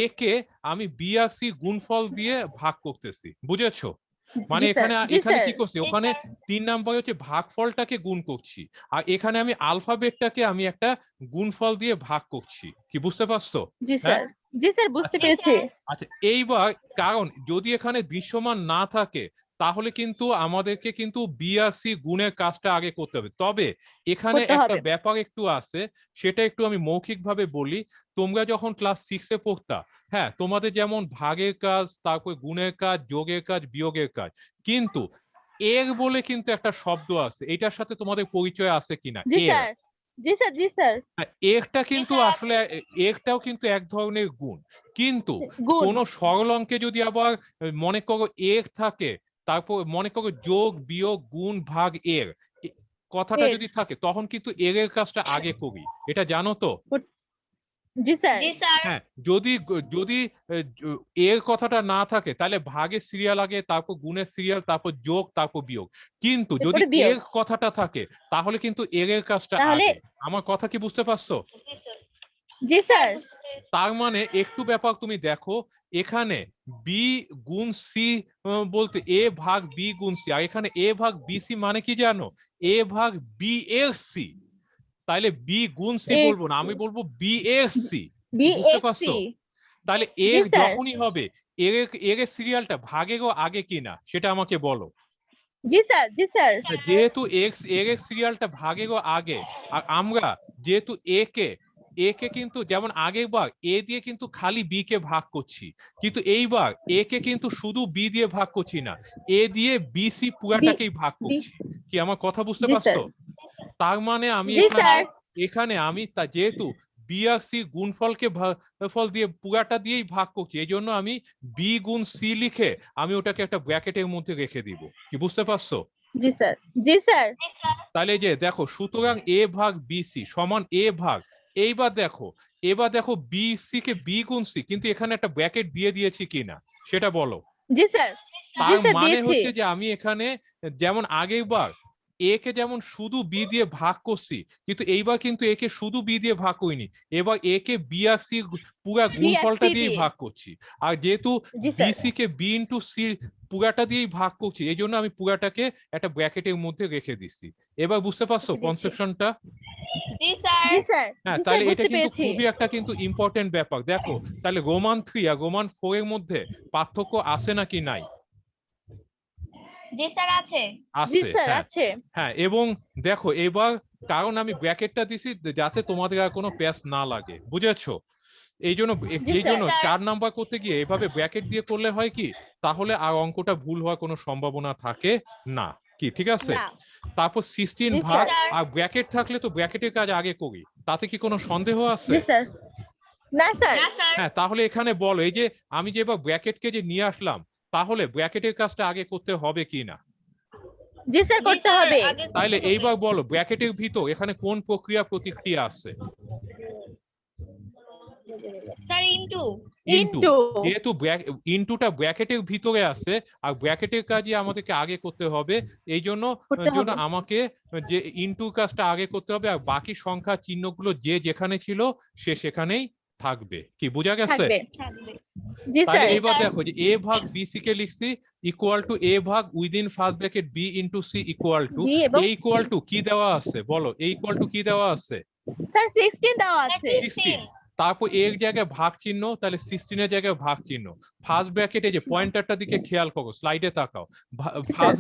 এ কে আমি বি আর সি গুণফল দিয়ে ভাগ করতেছি। বুঝেছো? মানে জি স্যার। এখানে জি এখানে স্যার। কি করছি, ওখানে 3 নাম্বার হচ্ছে ভাগফলটাকে গুণ করছি, আর এখানে আমি আলফাবেটটাকে আমি একটা গুণফল দিয়ে ভাগ করছি। কি বুঝতে পারছো? জি হ্যাঁ, স্যার। জি স্যার বুঝতে আচ্ছা। পেরেছি। আচ্ছা, এইবার কারণ যদি এখানে দৃশ্যমান না থাকে তাহলে কিন্তু আমাদেরকে কিন্তু বি আর সি গুণের কাজটা আগে করতে হবে। তবে এখানে করতে একটা হবে। ব্যাপার একটু আছে, সেটা একটু আমি মৌখিকভাবে বলি। তোমরা যখন ক্লাস 6-এ পড়তা, হ্যাঁ, তোমাদের যেমন ভাগের কাজ, তারপর গুণের কাজ, যোগের কাজ, বিয়োগের কাজ, কিন্তু এর বলে কিন্তু একটা শব্দ আছে, এটার সাথে তোমাদের পরিচয় আছে কিনা? জি এর, স্যার, জি স্যার, জি স্যার। এরটা কিন্তু স্যার, আসলে এরটাও কিন্তু এক ধরনের গুণ। কিন্তু গুণ। কোন সরল অঙ্কে যদি আবার মনে করো এর থাকে, তারপর মনে করো যোগ বিয়োগ গুণ ভাগ এর কথাটা এর। যদি থাকে, তখন কিন্তু এর এর কাজটা আগে করি, এটা জানো তো? জি স্যার, জি স্যার, হ্যাঁ, যদি যদি এর কথাটা না থাকে তাহলে ভাগের সিরিয়াল আগে, তারপর গুণের সিরিয়াল, তারপর যোগ, তারপর বিয়োগ। কিন্তু যদি এরপরে বিয়োগ। এর কথাটা থাকে তাহলে কিন্তু এর এর কাজটা তাহলে আগে। আমার কথা কি বুঝতে পারছো? জি স্যার, জি স্যার, বুঝতে পেরেছি। তার মানে একটু ব্যাপার তুমি দেখো, এখানে বি গুণ সি বলতে এ ভাগ বি গুণ সি, আর এখানে এ ভাগ বি সি মানে কি জানো? এ ভাগ বি এর সি। তাইলে বি গুণ সি এর বলবো না, আমি বলবো বি এর সি। বি বুঝতে এস পারছো? সি। তাহলে জি এর স্যার, যখনই হবে, এর এর সিরিয়ালটা ভাগেরও আগে কিনা সেটা আমাকে বলো। জি স্যার, জি স্যার। যেহেতু এক্স এর এক্স সিরিয়ালটা ভাগেরও আগে, আর আমরা যেহেতু এ কে কিন্তু যেমন আগের বার এ দিয়ে কিন্তু খালি বি কে ভাগ করছি, কিন্তু এইবার এ কে কিন্তু শুধু বি দিয়ে ভাগ করছি না, এ দিয়ে বি সি বি পুরাটাকেই ভাগ বি করছি। কি আমার কথা বুঝতে জি পারছো? স্যার, তার মানে আমি জি এখানে স্যার। এখানে আমি যেহেতু বি আর সি গুণফলকে ফল দিয়ে পুরাটা দিয়েই ভাগ করছি, এই জন্য আমি বি গুণ সি লিখে আমি ওটাকে একটা ব্র্যাকেটের মধ্যে রেখে দিব। কি বুঝতে পারছো? জি স্যার, জি স্যার। তাহলে এই যে দেখো, সুতরাং এ ভাগ বি সি সমান এ ভাগ, এবার দেখো বি সি কে বি গুণ সি, কিন্তু এখানে একটা ব্র্যাকেট দিয়ে দিয়েছি কিনা সেটা বলো। জি স্যার, জি তার স্যার মানে দিয়েছি। হচ্ছে যে আমি এখানে যেমন আগের বার এ কে যেমন শুধু বি দিয়ে ভাগ করছি, কিন্তু এইবার কিন্তু একে শুধু বি দিয়ে ভাগ করিনি, এবার এ কে বি আর সি পুরা বি আর গুণফলটা সি দিয়েই দিয়ে। ভাগ করছি। আর যেহেতু G B sir, C K B into C পুরাটা দিয়েই ভাগ করছি, এই জন্য আমি পুরাটাকে একটা ব্র্যাকেটের মধ্যে রেখে দিচ্ছি। এবার বুঝতে পারছো দিচ্ছি। কনসেপশনটা? জি স্যার, জি স্যার, হ্যাঁ, জি স্যার, তাহলে এটা বুঝতে কিন্তু পেরেছি। খুবই একটা কিন্তু ইম্পর্টেন্ট ব্যাপার। দেখো, তাহলে রোমান 3 আর রোমান 4 এর মধ্যে পার্থক্য আছে নাকি নাই? জি স্যার আছে। জি আছে, স্যার, হ্যাঁ। আছে। হ্যাঁ, এবং দেখো এবার, কারণ আমি ব্র্যাকেটটা দিছি যাতে তোমাদের আর কোনো প্যাচ না লাগে, বুঝেছো? এই জন্য জি এই স্যার, জন্য 4 নাম্বার করতে গিয়ে এভাবে ব্র্যাকেট দিয়ে করলে হয় কি, তাহলে আর অঙ্কটা ভুল হওয়ার কোনো সম্ভাবনা থাকে না। কি ঠিক আছে? না। তারপর 16 জি ভাগ, স্যার, আর ব্র্যাকেট থাকলে তো ব্র্যাকেটের কাজ আগে করি, তাতে কি কোনো সন্দেহ আছে? জি স্যার। না স্যার, না স্যার, হ্যাঁ, তাহলে এখানে বলো, এই যে আমি যে এবার ব্র্যাকেটকে যে নিয়ে আসলাম, তাহলে ব্র্যাকেটের কাজটা আগে করতে হবে কিনা? জি স্যার, জি করতে স্যার হবে। আগে তাইলে করতে হবে। এইবার বলো, ব্র্যাকেটের ভিতর এখানে কোন প্রক্রিয়া প্রতিক্রিয়া আছে? Sir into. ইনটু। ইনটু। যেহেতু ইনটুটা ব্র্যাকেটের ভিতরে আছে, আর ব্র্যাকেটের কাজই আমাদেরকে আগে করতে হবে, এই জন্য করতে হবে। আমাকে যে ইনটুর কাজটা আগে করতে হবে, আর বাকি সংখ্যা চিহ্নগুলো যে যেখানে ছিল সে সেখানেই থাকবে। কি বোঝা গেছে? থাকবে। থাকবে। জি তাহলে স্যার, এইবার স্যার। দেখো, যে এ ভাগ বি সি কে লিখছি ইকুয়াল টু এ ভাগ within first bracket B into C equal to, B এবং এ ইকুয়াল টু কি দেওয়া আছে বলো? এ ইকুয়াল টু কি দেওয়া আছে? স্যার 16 দেওয়া স্যার আছে। 16। তারপর এর জায়গায় ভাগ চিহ্ন, তাহলে 16 এর জায়গায় ভাগ চিহ্ন। ফার্স্ট ব্র্যাকেটে যে পয়েন্টারটার দিকে খেয়াল করো, স্লাইডে তাকাও। স্যার,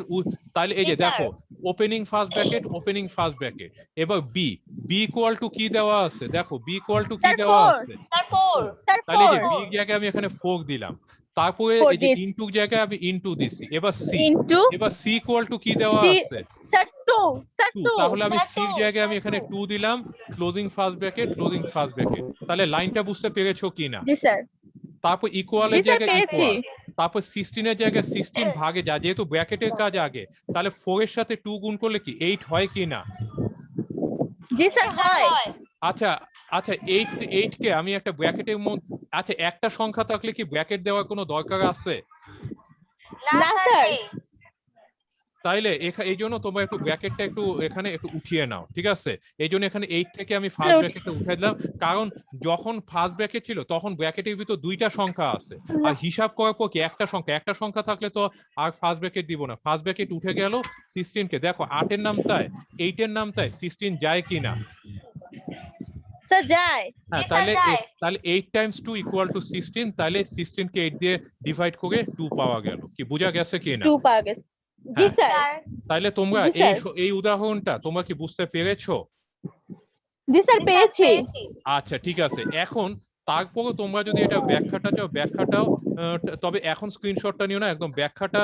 তাহলে এই যে জি, স্যার। দেখো, opening first bracket, opening first bracket. এবার বি ইকুয়াল টু কি দেওয়া আছে? দেখো বি ইকুয়াল টু কি স্যার দেওয়া 4, আছে? স্যার 4। স্যার তাহলে এই যে 4, বি জায়গায় আমি এখানে 4 দিলাম। তারপরে 4 এই যে দিয়েছি। ইনটু জায়গায় আমি ইনটু দিছি। এবার সি, ইনটু এবার সি ইকুয়াল টু কি দেওয়া সি। আছে? Sir 2, sir 2। 2। তাহলে আমি স্যার সির 2, জায়গায় আমি স্যার এখানে 2। 2 দিলাম, closing first bracket, closing first bracket. তাহলে লাইনটা বুঝতে পেরেছো কিনা? জি স্যার, তারপর জি ইকুয়ালের স্যার, জায়গায় পেরেছি। ইকুয়াল, তারপর 16 এর জায়গায় 16 ভাগে যা, যেহেতু ব্র্যাকেটের কাজ আগে, তাহলে 4 এর সাথে 2 গুণ করলে কি 8 হয় কিনা? জি স্যার, হয়। আচ্ছা, আচ্ছা, 8 কে আমি একটা ব্র্যাকেটের মধ্যে, আচ্ছা, একটা সংখ্যা থাকলে কি ব্র্যাকেট দেওয়ার কোনো দরকার আছে? না স্যার। তাইলে এই জন্য তোমরা একটু ব্র্যাকেটটা একটু এখানে একটু উঠিয়ে নাও, ঠিক আছে? এই জন্য এখানে 8 থেকে আমি ফার্স্ট স্যার, ব্র্যাকেটটা উঠিয়ে দিলাম, কারণ যখন ফার্স্ট ব্র্যাকেট ছিল তখন ব্র্যাকেটের ভিতর দুইটা সংখ্যা আছে, আর হিসাব করার পর কি একটা সংখ্যা থাকলে তো আর ফার্স্ট ব্র্যাকেট দিব না, ফার্স্ট ব্র্যাকেট উঠে গেল। 16 কে দেখো, 8 এর নামতায় 8 এর নামতায় 16 যায় কিনা? স্যার যায়। হ্যাঁ, তাহলে 8 টাইমস 2 ইকুয়াল টু 16, তাহলে 16 কে 8 দিয়ে ডিভাইড করে 2 পাওয়া গেল। কি বোঝা গেছে কিনা? 2 পাওয়া গেছে। জি হ্যাঁ। স্যার। স্যার তাইলে তোমরা জি, স্যার। এই উদাহরণটা তোমরা কি বুঝতে পেরেছো? জি স্যার, জি, স্যার, পেয়েছি। পেয়েছি। আচ্ছা ঠিক আছে। এখন তারপরও তোমরা যদি এটা ব্যাখ্যাটা চাও ব্যাখ্যাটাও তবে এখন স্ক্রিনশটটা নিও না, একদম ব্যাখ্যাটা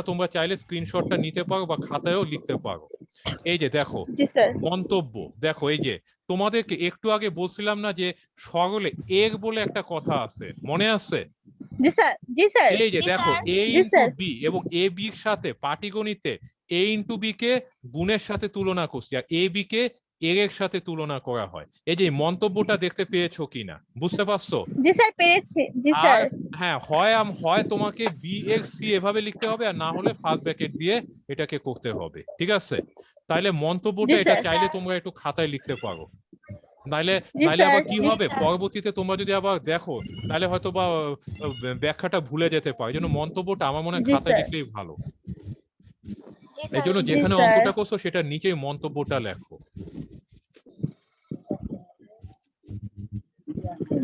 তোমরা চাইলে স্ক্রিনশটটা নিতে পারো বা খাতায়ও লিখতে পারো। এই যে দেখো জি স্যার। মন্তব্য, দেখো এই যে তোমাদেরকে একটু আগে বলছিলাম না যে সরলে এর বলে একটা কথা আছে, মনে আছে? জি স্যার। জি স্যার। এই যে জি, দেখো স্যার। এ জি, ইন্টু স্যার। বি এবং এ বির সাথে পাটিগণিতে এ ইন্টু বি কে গুণের সাথে তুলনা করছি আর এ বি কে এর সাথে তুলনা করা হয়। এই যে মন্তব্যটা দেখতে পেয়েছো কিনা, বুঝতে পারছো? জি স্যার, পেরেছি। জি আর স্যার। হ্যাঁ, হয় তোমাকে বি এক্স সি এভাবে লিখতে হবে আর না হলে ফার্স্ট ব্র্যাকেট দিয়ে এটাকে করতে হবে, ঠিক আছে? তাইলে মন্তব্যটা জি, এটা স্যার। চাইলে তোমরা একটু খাতায় লিখতে পারো। নাইলে জি নাইলে স্যার। আবার কি হবে পরবর্তীতে তোমরা যদি আবার দেখো তাহলে হয়তো বা ব্যাখ্যাটা ভুলে যেতে পারো। এই জন্য মন্তব্যটা আমার মনে হয় জি খাতায় স্যার। লিখলেই ভালো। জি, এই স্যার। জন্য জি যেখানে স্যার। অঙ্কটা করছো সেটার নিচেই মন্তব্যটা লেখো।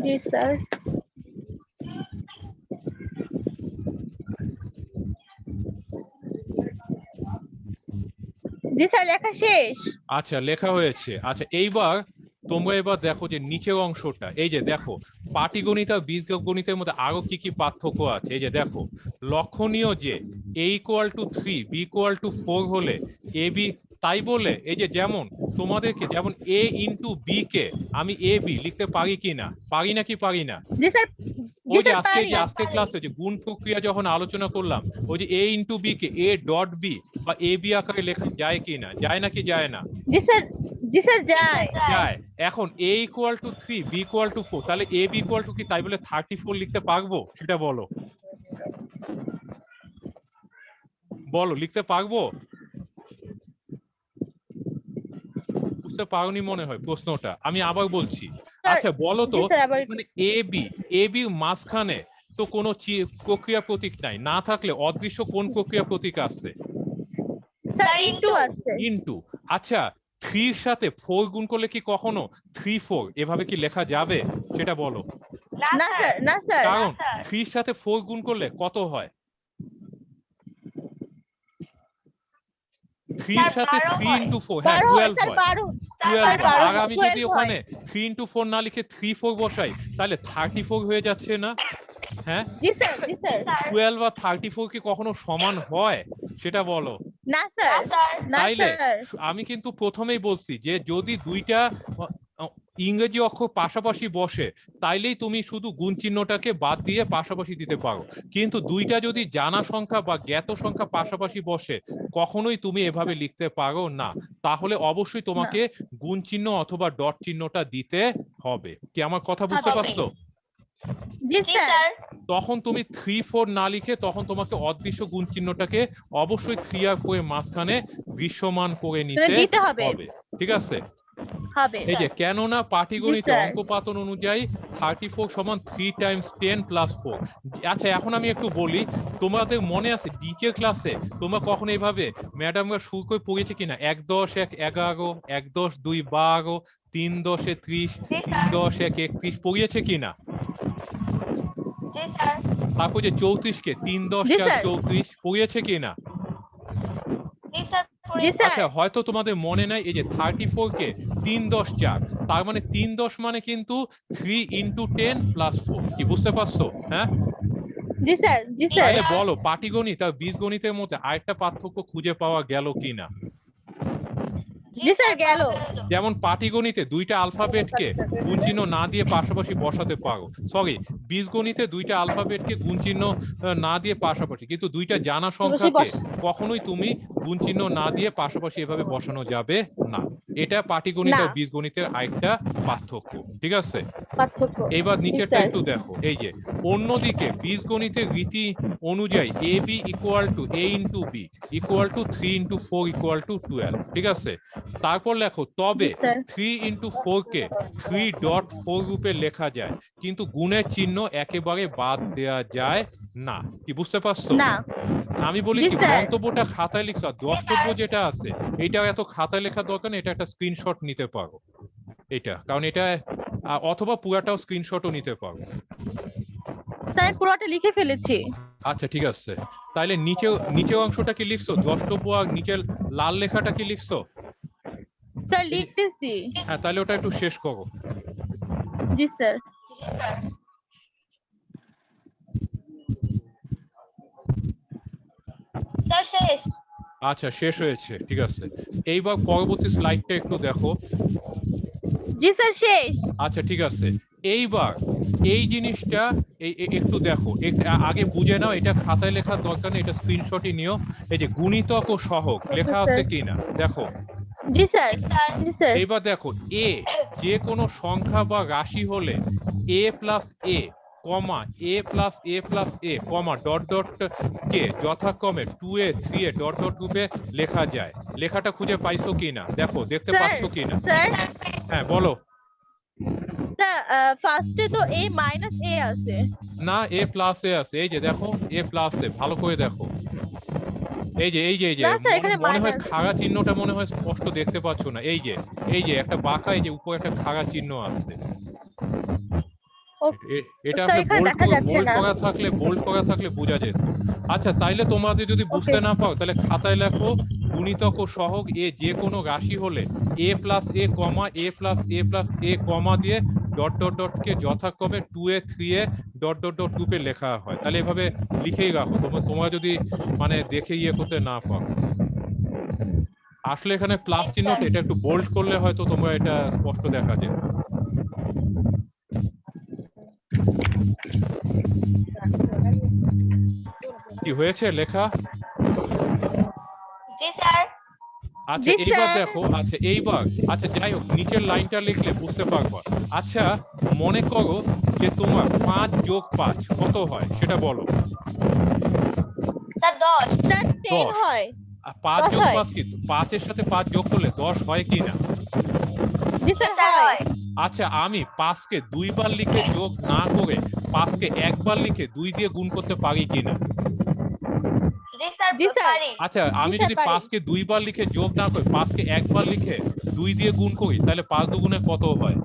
জি স্যার। জি স্যার, লেখা শেষ। আচ্ছা লেখা হয়েছে। আচ্ছা এইবার তোমরা এবার দেখো যে নিচের অংশটা, এই যে দেখো পাটিগণিত আর বীজগণিতের মধ্যে আরো কি কি পার্থক্য আছে। এই যে দেখো লক্ষণীয় যে a equal to 3 b equal two 4 হলে এ বি, তাই বলে এই যে যেমন তোমাদেরকে যেমন a ইন্টু বি কে আমি এ বি লিখতে পারি কি না, পারি নাকি পারি না? জি স্যার। জি ওই যে স্যার, আজকে পারি। যে আজকে ক্লাসে যে গুণ প্রক্রিয়া যখন আলোচনা করলাম, ওই যে এ ইন্টু বি কে এ ডট বি বা এ বি আকারে লেখা যায় কি না, যায় নাকি যায় না? জি স্যার। জি স্যার, যায়। যায়। এখন a equal to 3 b equal two 4, তাহলে a b ইকুয়াল টু কি তাই বলে 34 লিখতে পারবো? সেটা বলো, বলো লিখতে পারবো? বুঝতে পারোনি মনে হয় প্রশ্নটা, আমি আবার বলছি। স্যার। আচ্ছা বলো তো, জি স্যার, আবার মানে এ বি মাঝখানে তো কোনো প্রক্রিয়া প্রতীক নাই, না থাকলে অদৃশ্য কোন প্রক্রিয়া প্রতীক আছে? স্যার, ইনটু আছে। ইনটু। আচ্ছা 3 এর সাথে 4 গুণ করলে কি কখনো 3 4 এভাবে কি লেখা যাবে সেটা বলো? না স্যার, না স্যার। কারণ 3 এর সাথে 4 গুণ করলে কত হয়? 3 এর সাথে 3 ইন্টু 4, হ্যাঁ 12 হয় 12 স্যার, হয়। 12। 12 হয়। 12 আর আমি যদি 12 হয়। ওখানে 3 ইন্টু 4 না লিখে 3 4 বসাই তাহলে 34 হয়ে যাচ্ছে না? হ্যাঁ, জি স্যার। জি স্যার। 12 আর 34 কি কখনো সমান হয় সেটা বলো? না স্যার। না তাইলে স্যার। আমি কিন্তু প্রথমেই বলছি যে যদি দুইটা ইংরেজি অক্ষর পাশাপাশি বসে তাইলেই তুমি শুধু গুণ চিহ্নটাকে বাদ দিয়ে পাশাপাশি দিতে পারো, কিন্তু দুইটা যদি জানা সংখ্যা বা জ্ঞাত সংখ্যা পাশাপাশি বসে কখনোই তুমি এভাবে লিখতে পারো না। তাহলে অবশ্যই তোমাকে গুণ চিহ্ন অথবা ডট চিহ্নটা দিতে হবে। কি আমার কথা বুঝতে হবে। পারছো? জি স্যার। তখন তুমি 3 4 না লিখে তখন তোমাকে অদৃশ্য গুণ চিহ্নটাকে অবশ্যই 3 আর 4 এর মাঝখানে দৃশ্যমান করে নিতে দিতে হবে। হবে, ঠিক আছে? হবে। এই যে কেননা পাটিগণিতে স্যার। অঙ্কপাতন অনুযায়ী 34 সমান 3 টাইমস 10 প্লাস 4। আচ্ছা এখন আমি একটু বলি, তোমাদের মনে আছে ডিকে ক্লাসে তোমরা কখন এইভাবে ম্যাডামরা শুরু করে পড়েছে কিনা 1 10 1 11 1 10 2 12 3 10 30 3 10 1 31 পড়িয়েছে কিনা? তারপর যে 34 কে 3 10 জি 4 স্যার। 34 পড়িয়েছে কিনা? জি স্যার। আচ্ছা হয়তো তোমাদের মনে নাই, এই যে 34 কে 3 10 4, তার মানে 3 10 মানে কিন্তু 3 ইন্টু 10 প্লাস 4। কি বুঝতে পারছো? হ্যাঁ, জি স্যার। জি স্যার। তাহলে বলো পাটিগণিত আর বীজগণিতের মধ্যে আরেকটা পার্থক্য খুঁজে পাওয়া গেল কিনা? জি স্যার, গেল। যেমন পাটিগণিতে দুইটা আলফাবেটকে গুণ চিহ্ন না দিয়ে পাশাপাশি বসাতে পারো, সরি বীজগণিতে দুইটা আলফাবেটকে গুণ চিহ্ন না দিয়ে পাশাপাশি, কিন্তু দুইটা জানা সংখ্যাকে কখনোই তুমি গুণ চিহ্ন না দিয়ে পাশাপাশি এভাবে বসানো যাবে না। এটা পাটিগণিত আর বীজগণিতের আরেকটা পার্থক্য, ঠিক আছে? পার্থক্য। এবার জি নিচেরটা স্যার। একটু দেখো, এই যে অন্যদিকে বীজগণিতের রীতি অনুযায়ী A B equal to A into B equal to 3 into 4 equal to 12, ঠিক আছে? তারপর লেখো তবে জি স্যার। 3 ইন্টু 4 কে 3.4 রূপে লেখা যায়, কিন্তু গুণের চিহ্ন একেবারে বাদ দেয়া যায় না। কি বুঝতে পারছো? না। আমি বলি জি কি স্যার। মন্তব্যটা খাতায় লিখছো, আর দ্রষ্টব্য যেটা আছে এটা এত খাতায় লেখা দরকার নেই, এটা একটা স্ক্রিনশট নিতে পারো এটা, কারণ এটা অথবা পুরাটাও স্ক্রিনশটও নিতে পারো। স্যার আমি পুরোটা লিখে ফেলেছি। আচ্ছা ঠিক আছে, তাইলে নিচে নিচে অংশটা কি লিখছো? দ্রষ্টব্য আর নিচের লাল লেখাটা কি লিখছো? স্যার লিখতেছি। হ্যাঁ, তাহলে ওটা একটু শেষ করো। জি স্যার। স্যার শেষ। আচ্ছা শেষ হয়েছে, ঠিক আছে। এইবার পরবর্তী স্লাইডটা একটু দেখো। জি স্যার শেষ। আচ্ছা ঠিক আছে, এইবার এই জিনিসটা একটু দেখো, আগে বুঝে নাও, এটা খাতায় লেখার দরকার নেই, এটা স্ক্রিনশটই নিও। এই যে গুণিতক ও সহগ লেখা আছে কিনা দেখো। জি স্যার। জি স্যার। এইবার দেখো, এ যে কোনো সংখ্যা বা রাশি হলে এ প্লাস এ কমা এ প্লাস এ প্লাস এ কমা ডট ডট কে যথাক্রমে 2a 3a ডট ডট রূপে লেখা যায়। লেখাটা খুঁজে পাইছো কিনা দেখো, দেখতে স্যার, পাচ্ছো কিনা? স্যার হ্যাঁ বলো। স্যার ফার্স্টে তো a মাইনাস a আছে। না, এ প্লাস এ আছে, এই যে দেখো এ প্লাস এ, ভালো করে দেখো। এই যে না স্যার এখানে মনে হয় মাইনাস। খাড়া চিহ্নটা মনে হয় স্পষ্ট দেখতে পাচ্ছ না। এই যে একটা বাঁকা, এই যে উপরে একটা খাড়া চিহ্ন আছে। এটা স্যার আসলে এখানে দেখা যাচ্ছে বোল্ড না। করা থাকলে বোঝা যেত। আচ্ছা তাইলে তোমাদের যদি বুঝতে না পারো, তাহলে খাতায় লেখো গুণিতক ও সহগ এ যে কোনো রাশি হলে এ প্লাস এ কমা এ প্লাস এ প্লাস এ কমা দিয়ে ডট ডট ডট কে যথাক্রমে 2a 3a dot dot dot রূপে লেখা হয়। তাহলে এভাবে লিখেই রাখো, তোমরা যদি মানে দেখে ইয়ে করতে না পারো। আসলে এখানে প্লাস চিহ্নটা, এটা একটু বোল্ড করলে হয়তো তোমরা এটা স্পষ্ট দেখা যেত। কি হয়েছে লেখা? জি স্যার। আচ্ছা এইবার দেখো, আচ্ছা এইবার, আচ্ছা যাই হোক, নিচের লাইনটা লিখলে বুঝতে পারবো। আচ্ছা মনে করো যে তোমার 5 যোগ 5 কত হয় সেটা বলো। স্যার 10। স্যার 10 হয়। 5 10 যোগ হয়। 5 কি 5 এর সাথে 5 যোগ করলে 10 হয় কি না? জি স্যার হয়। আচ্ছা আমি 5 কে 2 বার লিখে যোগ না করে 5 কে একবার লিখে 2 দিয়ে গুণ করতে পারি কিনা? জি স্যার পারি। আচ্ছা আমি যদি 5 কে 2 বার লিখে যোগ না করি, 5 কে একবার লিখে 2 দিয়ে গুণ করি, তাহলে 5 দুগুণে কত হয়?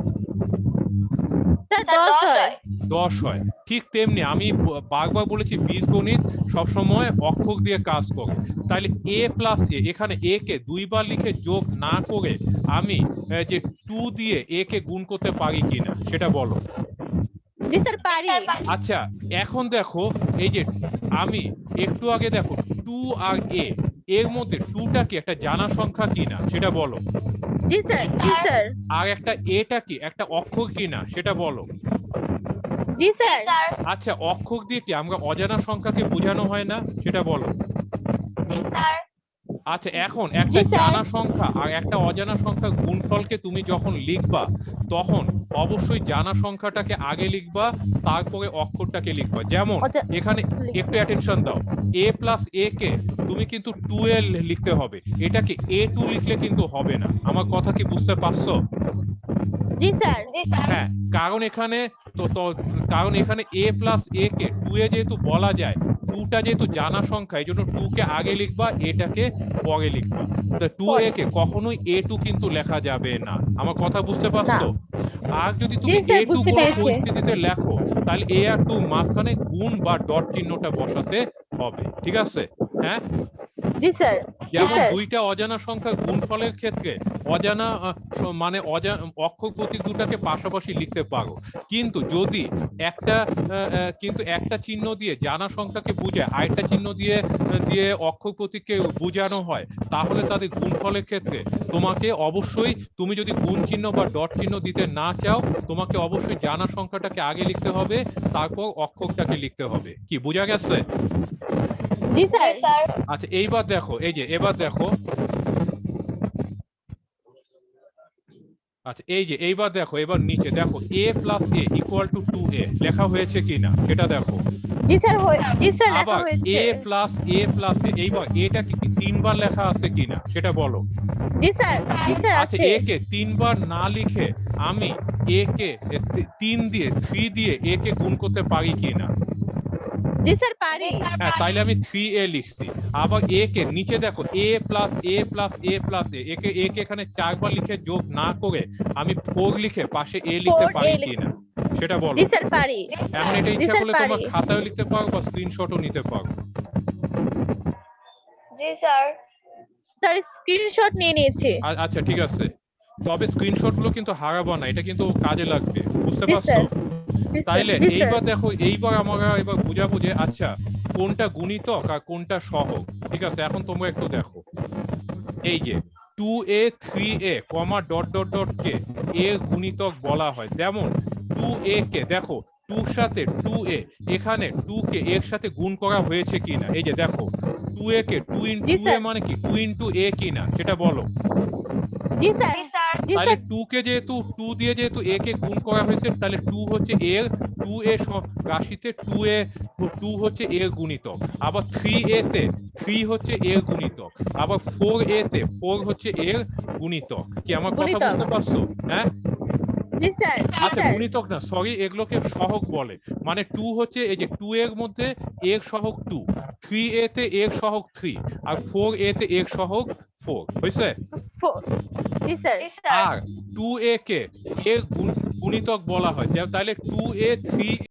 স্যার 10 হয়। 10 হয়। ঠিক তেমনি আমি বারবার বলেছি বীজগণিত সবসময় অক্ষর দিয়ে কাজ করে। তাহলে a প্লাস এ, এখানে a কে 2 বার লিখে যোগ না করে আমি যে 2 দিয়ে a কে গুণ করতে পারি কিনা সেটা বলো। জি স্যার পারি। আচ্ছা এখন দেখো, এই যে আমি একটু আগে দেখো 2 আর a এর মধ্যে 2টা কি একটা জানা সংখ্যা কিনা সেটা বলো। জি স্যার। জি স্যার। আর একটা এটা কি একটা অক্ষর কিনা সেটা বলো। জি স্যার। আচ্ছা অক্ষর দিয়ে কি আমরা অজানা সংখ্যাকে বোঝানো হয় না সেটা বলো। আচ্ছা এখন একটা জানা সংখ্যা আর একটা অজানা সংখ্যা গুণফলকে তুমি যখন লিখবা, তখন অবশ্যই জানা সংখ্যাটাকে আগে লিখবা, তারপরে অক্ষরটাকে লিখবা। যেমন এখানে একটু অ্যাটেনশন দাও, a প্লাস a কে তুমি কিন্তু 2a লিখতে হবে, এটাকে a2 লিখলে কিন্তু হবে না। আমার কথা কি বুঝতে পারছো? জি স্যার। হ্যাঁ, কারণ এখানে কারণ এখানে a plus a K 2a যেহেতু বলা যায়, 2টা যেহেতু জানা সংখ্যা, এই জন্য 2 কে আগে লিখবা, এটাকে পরে লিখবা। তো 2a কে কখনোই a2 কিন্তু লেখা যাবে না। আমার কথা বুঝতে পারছো? আর যদি তুমি a2 কোনো পরিস্থিতিতে লেখো, তাহলে a আর 2 মাঝখানে গুণ বা ডট চিহ্নটা বসাতে হবে, ঠিক আছে? হ্যাঁ জি স্যার। যেমন দুইটা অজানা সংখ্যা গুণফলের ক্ষেত্রে অজানা মানে অক্ষর প্রতীক দুটাকে পাশাপাশি লিখতে পারো, কিন্তু যদি একটা চিহ্ন দিয়ে জানা সংখ্যাকে বোঝায়, আরেকটা চিহ্ন দিয়ে অক্ষর প্রতীককে বোঝানো হয়, তাহলে তাদের গুণফলের ক্ষেত্রে তোমাকে অবশ্যই, তুমি যদি গুণ চিহ্ন বা ডট চিহ্ন দিতে না চাও, তোমাকে অবশ্যই জানা সংখ্যাটাকে আগে লিখতে হবে, তারপর অক্ষরটাকে লিখতে হবে। কি বোঝা গেছে? জি স্যার। আচ্ছা এইবার দেখো, এই যে এবার দেখো, আচ্ছা এই যে এইবার দেখো, এবার নিচে দেখো a plus a equal to 2a লেখা হয়েছে কিনা সেটা দেখো। জি স্যার। জি স্যার লেখা আবার হয়েছে। a প্লাস a, এইবার এটা কি 3 বার লেখা আছে কিনা সেটা বলো। জি স্যার। জি স্যার আচ্ছা আছে। a কে 3 বার না লিখে আমি a কে 3 দিয়ে a কে গুণ করতে পারি কিনা? জি স্যার পারি। হ্যাঁ, তাইলে আমি 3a লিখছি। আবার a কে নিচে দেখো a plus a plus a plus a কে এখানে 4 বার লিখে যোগ না করে আমি 4 লিখে পাশে a লিখতে পারি কিনা? সেটা বলো। জি স্যার পারি। এখন এটা জি ইচ্ছা স্যার করলে তোমার পারি। খাতায় লিখতে পারো বা স্ক্রিনশটও নিতে পারো। জি স্যার। স্যার স্ক্রিনশট নিয়ে নিয়েছি। আচ্ছা ঠিক আছে, তবে স্ক্রিনশট গুলো কিন্তু হারাবো না, এটা কিন্তু কাজে লাগবে, বুঝতে জি পারছো? স্যার। জি স্যার। তাইলে জি স্যার। এইবার দেখো, এইবার আমরা এবার বুঝাবো যে আচ্ছা কোনটা গুণিতক আর কোনটা সহগ। ঠিক আছে, এখন তোমরা একটু দেখো, এই যে 2a 3a comma dot dot dot কে এর গুণিতক বলা হয়। যেমন 2a কে দেখো 2 সাথে 2a, এখানে 2 কে এর সাথে গুণ করা হয়েছে কিনা, এই যে দেখো 2a কে 2 জি 2a স্যার। মানে কি 2 ইন্টু a কিনা সেটা বলো। জি স্যার। জি স্যার। জি তাহলে স্যার। 2 কে যেহেতু 2 দিয়ে যেহেতু a কে গুণ করা হয়েছে, তাহলে 2 হচ্ছে এর 2a রাশিতে 2 হচ্ছে এর গুণিতক। আবার 3a তে 3 হচ্ছে এর গুণিতক। আবার 4a তে 4 হচ্ছে এর গুণিতক। কি আমার কথা গুণিতক। বুঝতে পারছো? হ্যাঁ, জি স্যার। জি আচ্ছা স্যার। গুণিতক না, সরি, এগুলোকে সহগ বলে। মানে 2 হচ্ছে এই যে 2 এর মধ্যে এর সহগ 2, 3a তে এর সহগ 3, আর 4a তে এর সহগ 4 হয়েছে। জি স্যার। জি স্যার। আর 2a কে এর গুণিতক বলা হয়, তাহলে 2a 3